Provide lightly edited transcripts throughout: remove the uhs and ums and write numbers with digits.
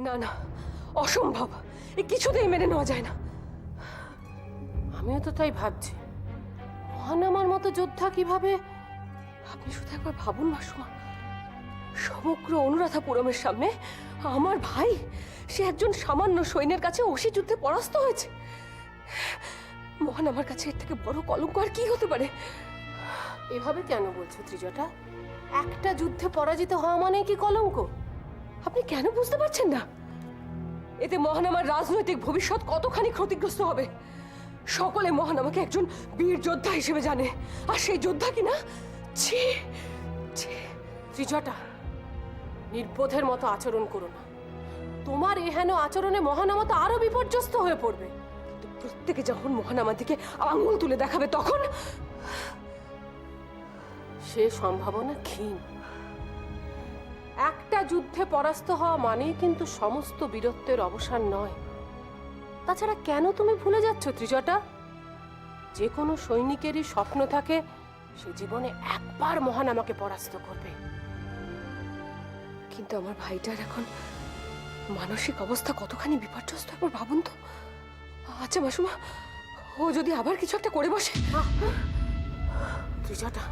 না না, অসম্ভব, এ কিছুতেই মেনে নেওয়া যায় না। আমিও তো তাই ভাবছি, মহানামার মতো যোদ্ধা কিভাবে। আপনি শুধু একবার ভাবুন মাসুমা, সমগ্র অনুরাধাপুরমের সামনে আমার ভাই, সে একজন সামান্য সৈন্যের কাছে অসি যুদ্ধে পরাস্ত হয়েছে। মহান আমার কাছে এর থেকে বড় কলঙ্ক আর কি হতে পারে? এভাবে কেন বলছো ত্রিজটা? একটা যুদ্ধে পরাজিত হওয়া মানে কি কলঙ্ক? আপনি কেন বুঝতে পারছেন না? এতে মহানামার রাজনৈতিক ভবিষ্যৎ কতখানি ক্ষতিগ্রস্ত হবে। সকলে মহানামাকে একজন বীর যোদ্ধা হিসেবে জানে, আর সেই যোদ্ধা কিনা ছি ছি। ত্রিজটা, নির্বোধের মতো আচরণ করো না। তোমার এহেন আচরণে মহানামা তো আরো বিপর্যস্ত হয়ে পড়বে। প্রত্যেকে যখন মহানামার দিকে আঙুল তুলে দেখাবে তখন সে সম্ভাবনা ক্ষীণ। একটা যুদ্ধে পরাস্ত হওয়া মানেই কিন্তু সমস্ত বীরত্বের অবসান নয়। তাছাড়া কেন তুমি ভুলে যাচ্ছ ত্রিজটা? যে কোনো সৈনিকেরই স্বপ্ন থাকে সে জীবনে একবার মহানামাকে পরাস্ত করবে। কিন্তু আমার ভাইটার এখন মানসিক অবস্থা কতখানি বিপর্যস্ত একবার ভাবুন তো। আচ্ছা মাসুমা, ও যদি আবার কিছু একটা করে বসে? ত্রিজটা,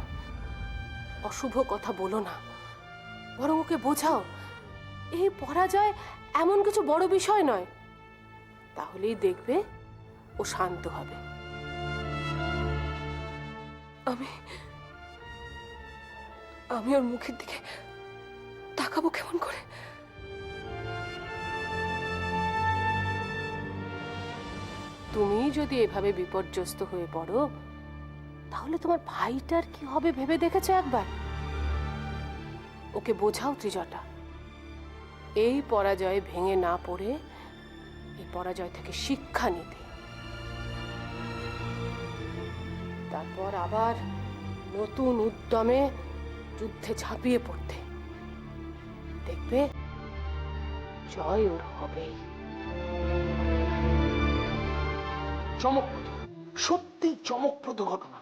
অশুভ কথা বলো না, বরং ওকে বোঝাও এই পরাজয় এমন কিছু বড় বিষয় নয়। তাহলেই দেখবে ও শান্ত হবে। আমি আমি ওর মুখের দিকে তাকাবো কেমন করে? তুমি যদি এভাবে বিপর্যস্ত হয়ে পড়ো তাহলে তোমার ভাইটার কি হবে ভেবে দেখেছো একবার? ওকে বোঝাও ত্রিজটা, এই পরাজয়ে ভেঙে না পড়ে এই পরাজয় থেকে শিক্ষা নিতে, তারপর আবার নতুন উদ্যমে যুদ্ধে ঝাঁপিয়ে পড়তে। দেখবে জয় ওর হবেই। চমকপ্রদ, সত্যি চমকপ্রদ ঘটনা।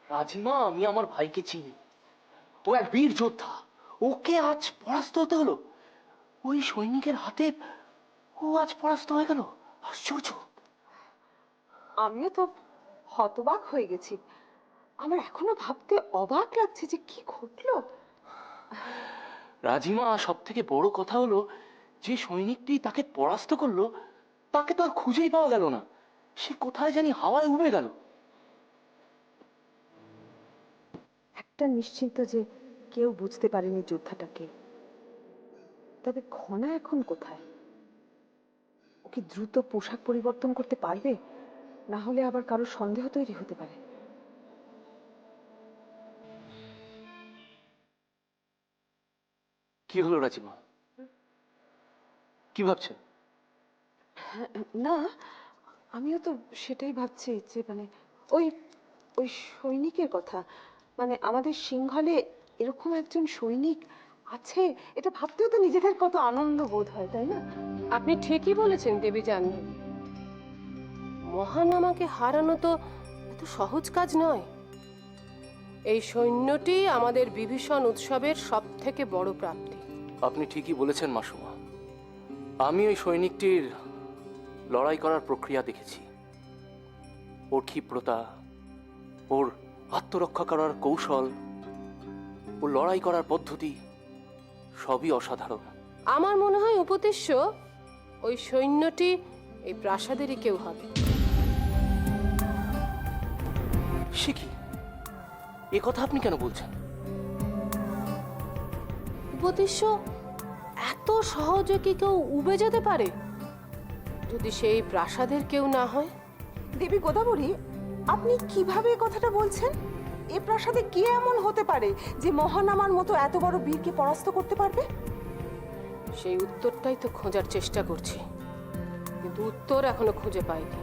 রাজিমা, আমি আমার ভাইকে চিনি, ও এক বীর যোদ্ধা। ওকে আজ পরাস্ত হতে হলো ওই সৈনিকের হাতে। ও আজ পরাস্ত হয়ে গেল, আশ্চর্য। আমিও তো হতবাক হয়ে গেছি। আমার এখনো ভাবতে অবাক লাগছে যে কি ঘটলো। রাজিমা, সব থেকে বড় কথা হলো যে সৈনিকটি তাকে পরাস্ত করলো তাকে তো আর খুঁজেই পাওয়া গেল না। সে কোথায় জানি হাওয়ায় উবে গেল। একটা নিশ্চিন্ত যে কেউ বুঝতে পারেনি যোদ্ধাটাকে। তবে ঘনা এখন কোথায়? ও কি দ্রুত পোশাক পরিবর্তন করতে পারবে? না হলে আবার কারো সন্দেহ তৈরি হতে পারে। কি হলো রাজিমা, কি ভাবছেন? না, আমিও তো সেটাই ভাবছি যে ওই ওই সৈনিকের কথা। আমাদের সিংহলে এরকম একজন সৈনিক আছে, এটা ভাবতেও তো নিজেদের কত আনন্দ বোধ হয়, তাই না? আপনি ঠিকই বলেছেন দেবী জাহ্নবী, মহানামাকে হারানো তো এত সহজ কাজ নয়। এই সৈন্যটি আমাদের বিভীষণ উৎসবের সব থেকে বড় প্রাপ্তি। আপনি ঠিকই বলেছেন মাসুমা। আমি ওই সৈনিকটির লড়াই করার প্রক্রিয়া দেখেছি। ওর ক্ষিপ্রতা, ওর আত্মরক্ষা করার কৌশল, ওর লড়াই করার পদ্ধতি সবই অসাধারণ। আমার মনে হয় উপদেশ্য ওই সৈন্যটি এই প্রাসাদেরই কেউ হবে। সে কি, এ কথা আপনি কেন বলছেন? উপদেশ্য এত সহজে কি কেউ উবে যেতে পারে? যদি সেই প্রাসাদের কেউ না হয়? দেবী গোদাবরী, আপনি কিভাবে এই কথাটা বলছেন? এ প্রাসাদে কে এমন হতে পারে যে মহানামার মতো এত বড় বীরকে পরাস্ত করতে পারবে? সেই উত্তরটাই তো খোঁজার চেষ্টা করছি, কিন্তু উত্তর এখনো খুঁজে পাইনি।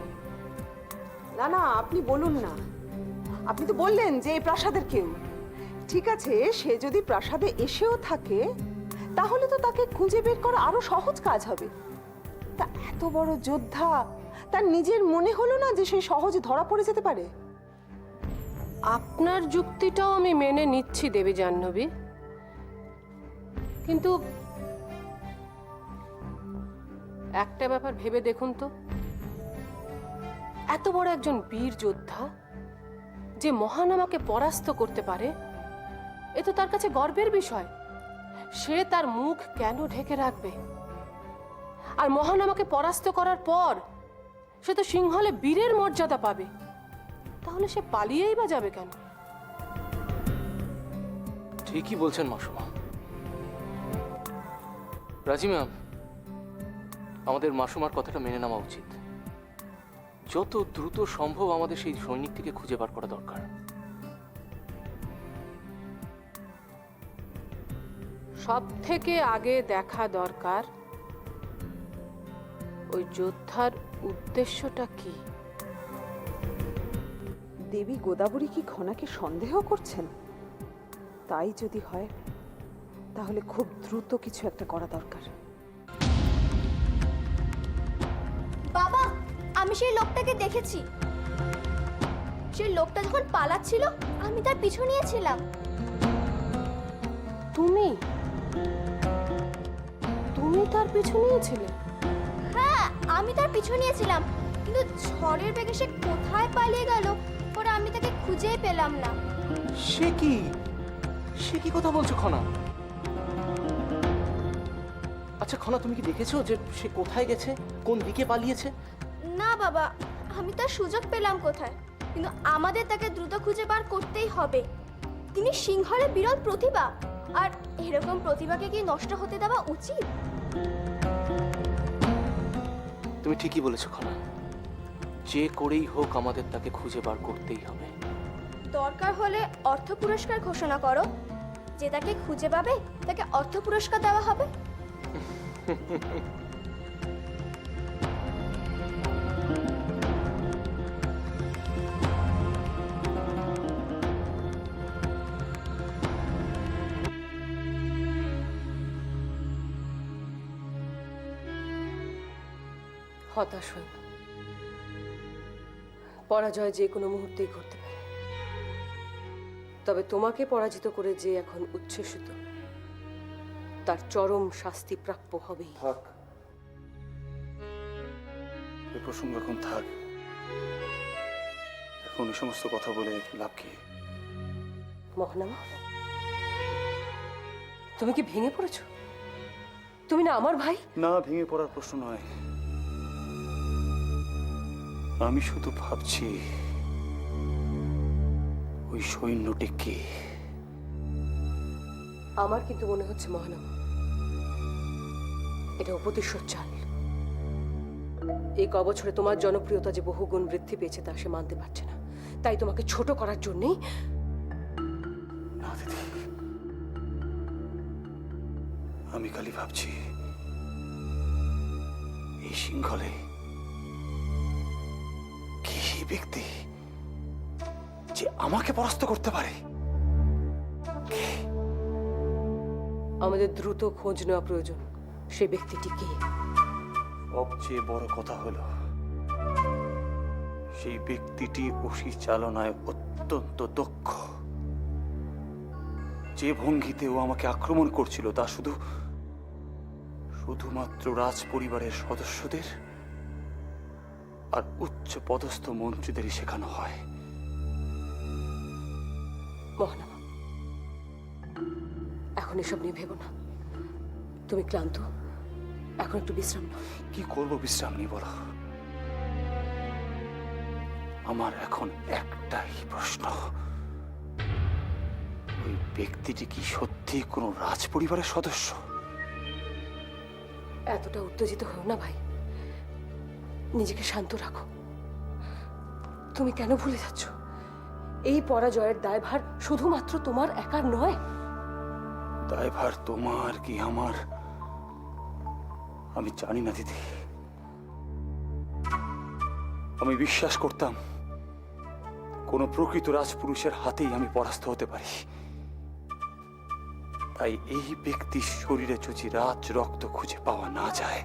না না, আপনি বলুন না। আপনি তো বললেন যে এই প্রাসাদের কেউ। ঠিক আছে, সে যদি প্রাসাদে এসেও থাকে তাহলে তো তাকে খুঁজে বের করা আরো সহজ কাজ হবে। তা এত বড় যোদ্ধা, তার নিজের মনে হলো না যে সে সহজে ধরা পড়ে যেতে পারে? আপনার যুক্তিটাও আমি মেনে নিচ্ছি দেবী জাহ্নবী, কিন্তু একটা ব্যাপার ভেবে দেখুন তো, এত বড় একজন বীর যোদ্ধা যে মহানামাকে পরাস্ত করতে পারে, এ তো তার কাছে গর্বের বিষয়। সে তার মুখ কেন ঢেকে রাখবে? আর মহানামাকে পরাস্ত করার পর সে তো সিংহলে বীরের মর্যাদা পাবে, তাহলে সে পালিয়েই বা যাবে কেন? ঠিকই বলছেন মাসুমা। রাজি ম্যাম, আমাদের মাসুমার কথাটা মেনে নেওয়া উচিত। যত দ্রুত সম্ভব আমাদের সেই সৈনিকটিকে খুঁজে বার করা দরকার। সব থেকে আগে দেখা দরকার ওই যোদ্ধার উদ্দেশ্যটা কি। দেবী গোদাবরী কি ঘনাকে সন্দেহ করছেন? তাই যদি হয় তাহলে খুব দ্রুত কিছু একটা করা দরকার। বাবা, আমি সেই লোকটাকে দেখেছি। সেই লোকটা যখন পালাচ্ছিল আমি তার পিছু নিয়েছিলাম। তুমি তুমি তার পিছু নিয়েছিলে? হ্যাঁ, আমি তার পিছু নিয়েছিলাম, কিন্তু ঝড়ের বেগে সে কোথায় পালিয়ে গেল পরে আমি তাকে খুঁজেই পেলাম না। সে কি কথা বলছো খনা? আচ্ছা খনা, তুমি কি দেখেছো যে সে কোথায় গেছে, কোন দিকে পালিয়েছে? না বাবা, আমি তার সুযোগ পেলাম কোথায়, কিন্তু আমাদের তাকে দ্রুত খুঁজে বার করতেই হবে। তিনি সিংহলে বিরল প্রতিভা, আর এরকম প্রতিভাকে কি নষ্ট হতে দেওয়া উচিত? তুমি ঠিকই বলেছো খনা, যে করেই হোক আমাদের তাকে খুঁজে বার করতেই হবে। দরকার হলে অর্থ পুরস্কার ঘোষণা করো। যে তাকে খুঁজে পাবে তাকে অর্থ পুরস্কার দেওয়া হবে। হতাশ হই না। পরাজয় যে কোনো মুহূর্তেই ঘটতে পারে। তবে তোমাকে পরাজিত করে যে এখন উচ্ছ্বসিত, তার চরম শাস্তি প্রাপ্য হবেই। থাক, এ প্রসঙ্গ এখন থাক। এখন এই সমস্ত কথা বলে লাভ কি? মহানামা, তুমি কি ভেঙে পড়েছো? তুমি না আমার ভাই? না, ভেঙে পড়ার প্রশ্ন নয়। আমি শুধু ভাবছি ওই সৈন্যটি কে। আমার কিন্তু মনে হচ্ছে মহানামা, এটা উপদেশ্বর চাল। এই কবছরে তোমার জনপ্রিয়তা যে বহুগুণ বৃদ্ধি পেয়েছে তা সে মানতে পারছে না, তাই তোমাকে ছোট করার জন্যই। না দিদি, আমি খালি ভাবছি এই সিংহলে কি ব্যক্তি যে আমাকে পরাস্ত করতে পারে। আমাদের দ্রুত খোঁজ নেওয়া প্রয়োজন, সেই ব্যক্তিটি কে। সবচেয়ে বড় কথা হলো সেই ব্যক্তিটি অসি চালনায় অত্যন্ত দক্ষ। যে ভঙ্গিতে ও আমাকে আক্রমণ করছিল তা শুধুমাত্র রাজ পরিবারের সদস্যদের আর উচ্চ পদস্থ মন্ত্রীদেরই শেখানো হয়। মহানামা, এখন এসব নিয়ে ভেবো না। তুমি ক্লান্ত, এখন একটু বিশ্রাম নাও। কি করবো বিশ্রাম নিয়ে বলো? আমার এখন একটাই প্রশ্ন, ওই ব্যক্তিটি কি সত্যি কোনো রাজ পরিবারের সদস্য? এতটা উত্তেজিত হও না ভাই, নিজেকে শান্ত রাখো। তুমি কেন ভুলে যাচ্ছ এই পরাজয়ের দায়ভার শুধুমাত্র তোমার একার নয়। দায়ভার তোমার কি আমার আমি জানি না দিদি। আমি বিশ্বাস করতাম কোন প্রকৃত রাজপুরুষের হাতেই আমি পরাস্ত হতে পারি। তাই এই ব্যক্তির শরীরে যদি রাজ রক্ত খুঁজে পাওয়া না যায়,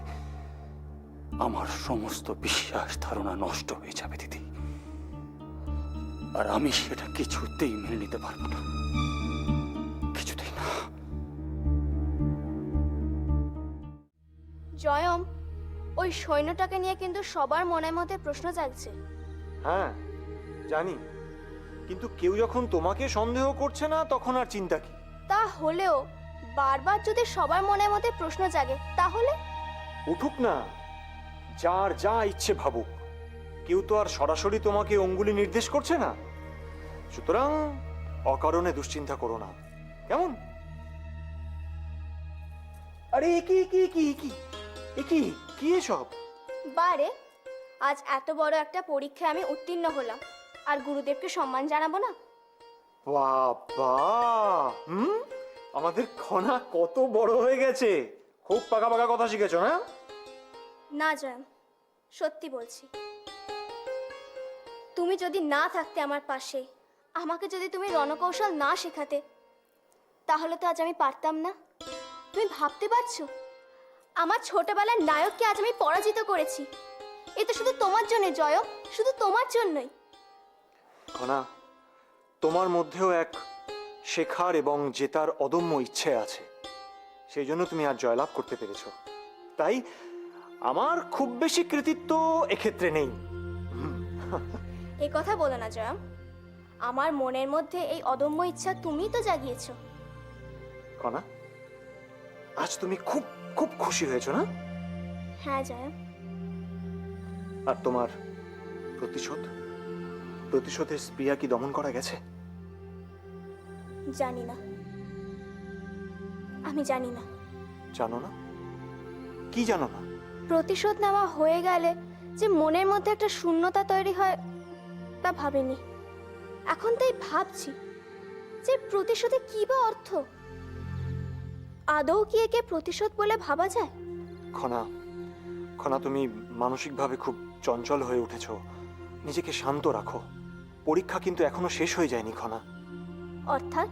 আমার সমস্ত বিশ্বাস ধারণা নষ্ট হয়ে যাবে দিদি। আর আমি সেটা কিছুতেই মেনে নিতে পারবো না, কিছুতেই না। 'জয়ম, ওই সৈন্যটাকে নিয়ে কিন্তু সবার মনের মধ্যে প্রশ্ন জাগছে। হ্যাঁ জানি, কিন্তু কেউ যখন তোমাকে সন্দেহ করছে না তখন আর চিন্তা কি? তা হলেও বারবার যদি সবার মনের মধ্যে প্রশ্ন জাগে তাহলে? উঠুক না, যার যা ইচ্ছে ভাবুক, কেউ তো আর সরাসরি তোমাকে অঙ্গুলি নির্দেশ করছে না। সুতরাং অকারণে দুশ্চিন্তা করো না, কেমন? আরে কি কি কি কি কি কি এসব? বারে, আজ এত বড় একটা পরীক্ষায় আমি উত্তীর্ণ হলাম, আর গুরুদেবকে সম্মান জানাবো না? বাবা, আমাদের খনা কত বড় হয়ে গেছে, খুব পাকা পাকা কথা শিখেছো না? না জয়ম, সত্যি বলছি। তুমি যদি না থাকতে আমার পাশে, আমাকে যদি তুমি রণকৌশল না শেখাতে, তাহলে তো আজ আমি পারতাম না। তুমি ভাবতে পারছো আমার ছোটবেলার নায়ককে আজ আমি পরাজিত করেছি? এ তো শুধু তোমার জন্য জয়, শুধু তোমার জন্যই। খনা, তোমার মধ্যেও এক শেখার এবং জেতার অদম্য ইচ্ছে আছে, সেই জন্য তুমি আজ জয়লাভ করতে পেরেছো। তাই আমার খুব বেশি কৃতিত্ব এক্ষেত্রে নেই। এই কথা বলো না জয়ম, আমার মনের মধ্যে এই অদম্য ইচ্ছা তুমিই তো জাগিয়েছো। খনা, আজ তুমি খুব খুব খুশি হয়েছো না? হ্যাঁ জয়ম। আর তোমার প্রতিশোধের স্পৃহা কি দমন করা গেছে? জানি না, আমি জানি না। জানো না? কি জানো না? প্রতিশোধ নেওয়া হয়ে গেলে যে মনের মধ্যে একটা শূন্যতা তৈরি হয় তা ভাবিনি। এখন তাই ভাবছি যে প্রতিশোধে কি বা অর্থ? আদৌ কি একে প্রতিশোধ বলে ভাবা যায়? খনা, তুমি মানসিকভাবে খুব চঞ্চল হয়ে উঠেছো, নিজেকে শান্ত রাখো। পরীক্ষা কিন্তু এখনো শেষ হয়ে যায়নি খনা। অর্থাৎ?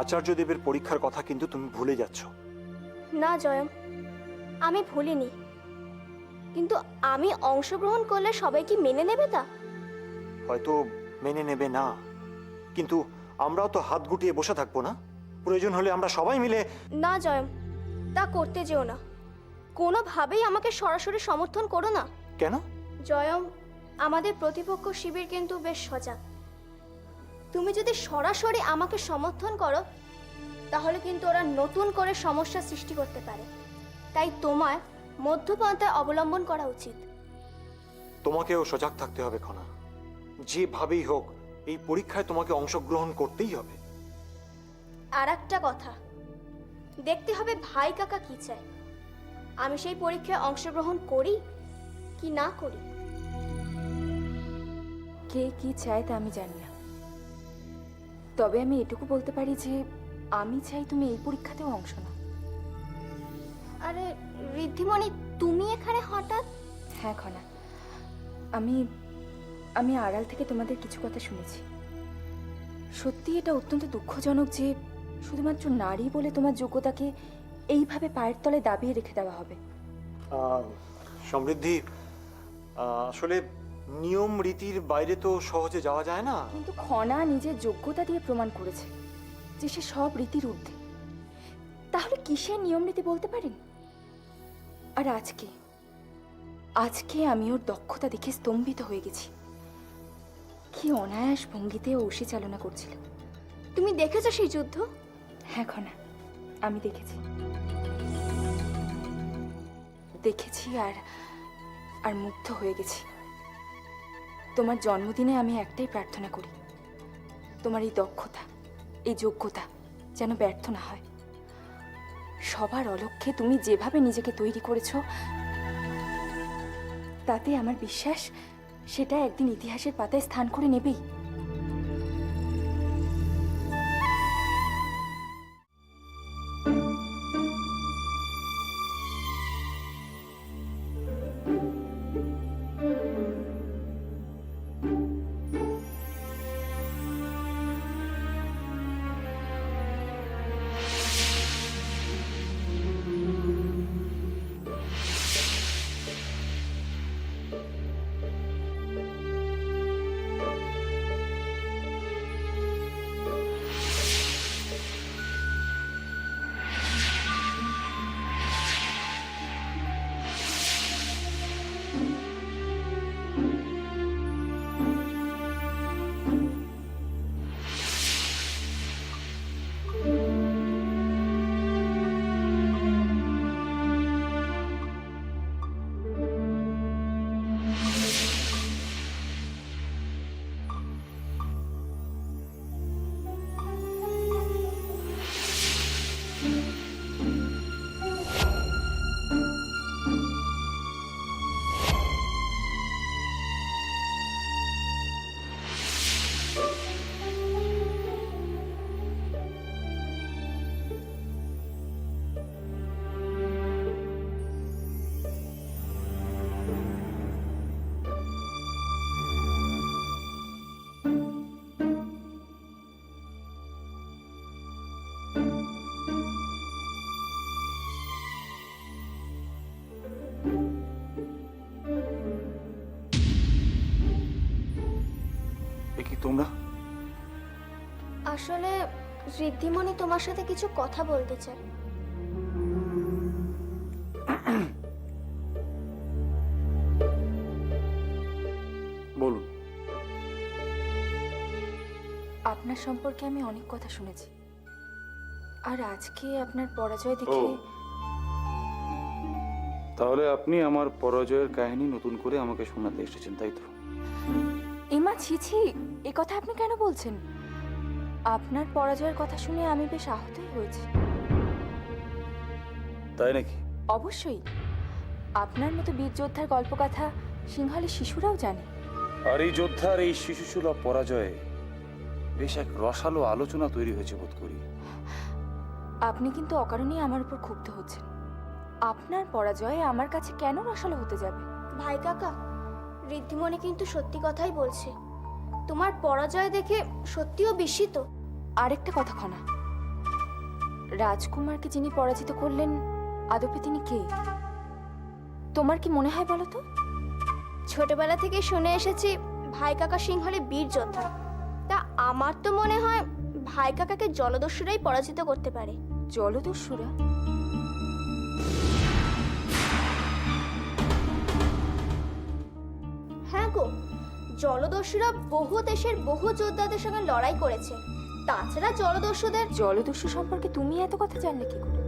আচার্য দেবের পরীক্ষার কথা কিন্তু তুমি ভুলে যাচ্ছ। না জয়ম, আমি ভুলিনি, কিন্তু আমি অংশগ্রহণ করলে সবাই কি মেনে নেবে তা? হয়তো মেনে নেবে না, কিন্তু আমরাও তো হাত গুটিয়ে বসে থাকবো না। প্রয়োজন হলে আমরা সবাই মিলে। না জয়ম, তা করতে যেও না। কোনোভাবেই আমাকে সরাসরি সমর্থন করো না। কেন? জয়ম, আমাদের প্রতিপক্ষ শিবির কিন্তু বেশ সজাগ। তুমি যদি সরাসরি আমাকে সমর্থন করো তাহলে কিন্তু ওরা নতুন করে সমস্যা সৃষ্টি করতে পারে। তাই তোমার মধ্যপন্থা অবলম্বন করা উচিত। তোমাকেও সজাগ থাকতে হবে খনা, যেভাবেই হোক এই পরীক্ষায় তোমাকে অংশগ্রহণ করতেই হবে। আর একটা কথা, দেখতে হবে ভাই কাকা কি চায়। আমি সেই পরীক্ষায় অংশগ্রহণ করি কি না করি। কে কি চায় তা আমি জানি না, তবে আমি এটুকু বলতে পারি যে আমি চাই তুমি এই পরীক্ষাতেও অংশ নাও। আরে ঋদ্ধিমণি, তুমি এখানে হঠাৎ? হ্যাঁ খনা, আমি আড়াল থেকে তোমাদের কিছু কথা শুনেছি। সত্যি এটা অত্যন্ত দুঃখজনক যে শুধুমাত্র নারী বলে তোমার যোগ্যতাকে এইভাবে পায়ের তলে দাবিয়ে রেখে দেওয়া হবে। সমৃদ্ধি, আসলে নিয়ম রীতির বাইরে তো সহজে যাওয়া যায় না। কিন্তু খনা নিজের যোগ্যতা দিয়ে প্রমাণ করেছে যে সে সব রীতির ঊর্ধ্বে। তাহলে কিসের নিয়ম রীতি বলতে পারেন? আর আজকে আমি ওর দক্ষতা দেখে স্তম্ভিত হয়ে গেছি। কি অনায়াস ভঙ্গিতে ও উশি চালনা করছিল। তুমি দেখেছো সেই যুদ্ধ? হ্যাঁ খনা, আমি দেখেছি আর মুগ্ধ হয়ে গেছি। তোমার জন্মদিনে আমি একটাই প্রার্থনা করি, তোমার এই দক্ষতা, এই যোগ্যতা যেন ব্যর্থ না হয়। সবার অলক্ষ্যে তুমি যেভাবে নিজেকে তৈরি করেছো, তাতে আমার বিশ্বাস সেটা একদিন ইতিহাসের পাতায় স্থান করে নেবেই। এ কি তোমরা? আসলে ঋদ্ধিমণি তোমার সাথে কিছু কথা বলতে চায়। বলুন। আপনার সম্পর্কে আমি অনেক কথা শুনেছি, আর আজকে আপনার পরাজয় দেখে তাহলে আপনি আমার পরাজয়ের কাহিনী নতুন করে আমাকে শোনাতে এসেছেন, তাই তো? এমা ছি ছি, এ কথা আপনি কেন বলছেন? আপনার পরাজয়ের কথা শুনে আমি বেশ আহতই হয়েছি। তাই নাকি? অবশ্যই, আপনার মতো বীর যোদ্ধার গল্পকথা সিংহলে শিশুরাও জানে। আর এই যোদ্ধার এই শিশুসুলভ পরাজয়ে বেশ এক রসালো আলোচনা তৈরি হয়েছে বোধ করি। আপনি কিন্তু অকারণেই আমার উপর ক্ষুব্ধ হচ্ছেন। আপনার পরাজয় আমার কাছে কেন রসালো হতে যাবে? ভাই কাকা, ঋদ্ধিমণি কিন্তু সত্যি কথাই বলছে। তোমার পরাজয় দেখে সত্যিও বিস্মিত। আরেকটা কথা খনা, রাজকুমারকে যিনি পরাজিত করলেন আদপে তিনি কে? তোমার কি মনে হয় বলো তো? ছোটবেলা থেকে শুনে এসেছি ভাই কাকা সিংহলে বীর যোদ্ধা। তা আমার তো মনে হয় ভাই কাকাকে জলদস্যুরাই পরাজিত করতে পারে। জলদস্যুরা? হ্যাঁ গো, জলদস্যুরা বহু দেশের বহু যোদ্ধাদের সঙ্গে লড়াই করেছে। তাছাড়া জলদস্যু সম্পর্কে তুমি এত কথা জানলে কি করে?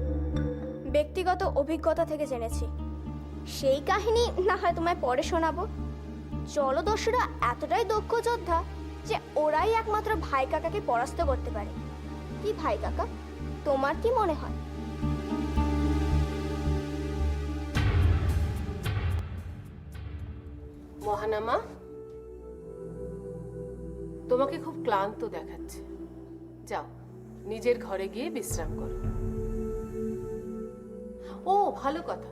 ব্যক্তিগত অভিজ্ঞতা থেকে জেনেছি। সেই কাহিনী না হয় তোমায় পরে শোনাবো। জলদস্যুরা এতটাই দক্ষ যোদ্ধা যে ওরাই একমাত্র ভাই কাকাকে পরাস্ত করতে পারে। কি ভাই কাকা, তোমার কি মনে হয়? মহানামা, তোমাকে খুব ক্লান্ত দেখাচ্ছে। যাও, নিজের ঘরে গিয়ে বিশ্রাম করো। ও ভালো কথা,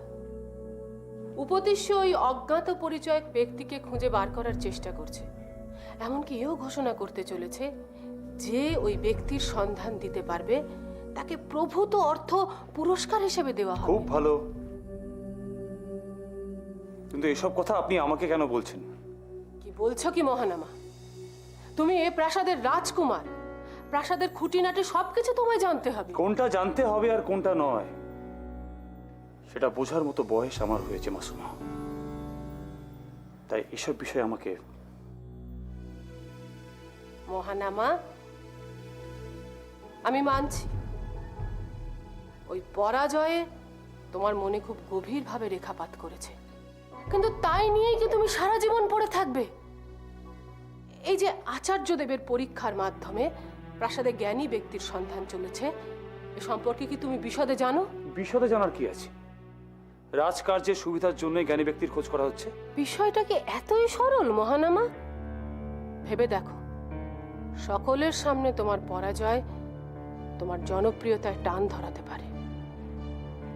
উপদেশ্য ওই অজ্ঞাত পরিচয় ব্যক্তিকে খুঁজে বার করার চেষ্টা করছে। এমনকি এও ঘোষণা করতে চলেছে যে ওই ব্যক্তির সন্ধান দিতে পারবে তাকে প্রভূত অর্থ পুরস্কার হিসেবে দেওয়া হবে। খুব ভালো, কিন্তু এসব কথা আপনি আমাকে কেন বলছেন? কি বলছো কি মহানামা? তুমি এ প্রাসাদের রাজকুমার, প্রাসাদের খুঁটিনাটি সবকিছু তোমায় জানতে হবে। কোনটা জানতে হবে আর কোনটা নয় সেটা বোঝার মতো বয়স আমার হয়েছে মাসুমা। তাই এসব বিষয়ে আমাকে। মহানামা, আমি মানছি ওই পরাজয়ে তোমার মনে খুব গভীরভাবে রেখাপাত করেছে, কিন্তু তাই নিয়েই কি তুমি সারা জীবন পড়ে থাকবে? এই যে আচার্যদেবের পরীক্ষার মাধ্যমে প্রাসাদে জ্ঞানী ব্যক্তির সন্ধান চলেছে, এ সম্পর্কে কি তুমি বিশদে জানো? বিশদে জানার কি আছে? রাজকার্যের সুবিধার জন্য জ্ঞানী ব্যক্তির খোঁজ করা হচ্ছে। বিষয়টা কি এতই সরল মহানামা? ভেবে দেখো, সকলের সামনে তোমার পরাজয় তোমার জনপ্রিয়তায় টান ধরাতে পারে।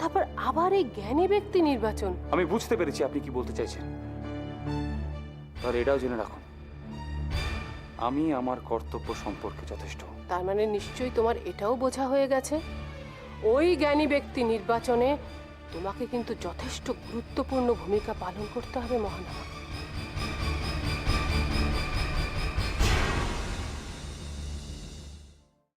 তারপর আবার এই জ্ঞানী ব্যক্তি নির্বাচন। আমি বুঝতে পেরেছি আপনি কি বলতে চাইছেন। তাহলে এটাও জেনে রাখুন, আমি আমার কর্তব্য সম্পর্কে যথেষ্ট। তার মানে নিশ্চয়ই তোমার এটাও বোঝা হয়ে গেছে ওই জ্ঞানী ব্যক্তি নির্বাচনে তোমাকে কিন্তু যথেষ্ট গুরুত্বপূর্ণ ভূমিকা পালন করতে হবে মহানামা।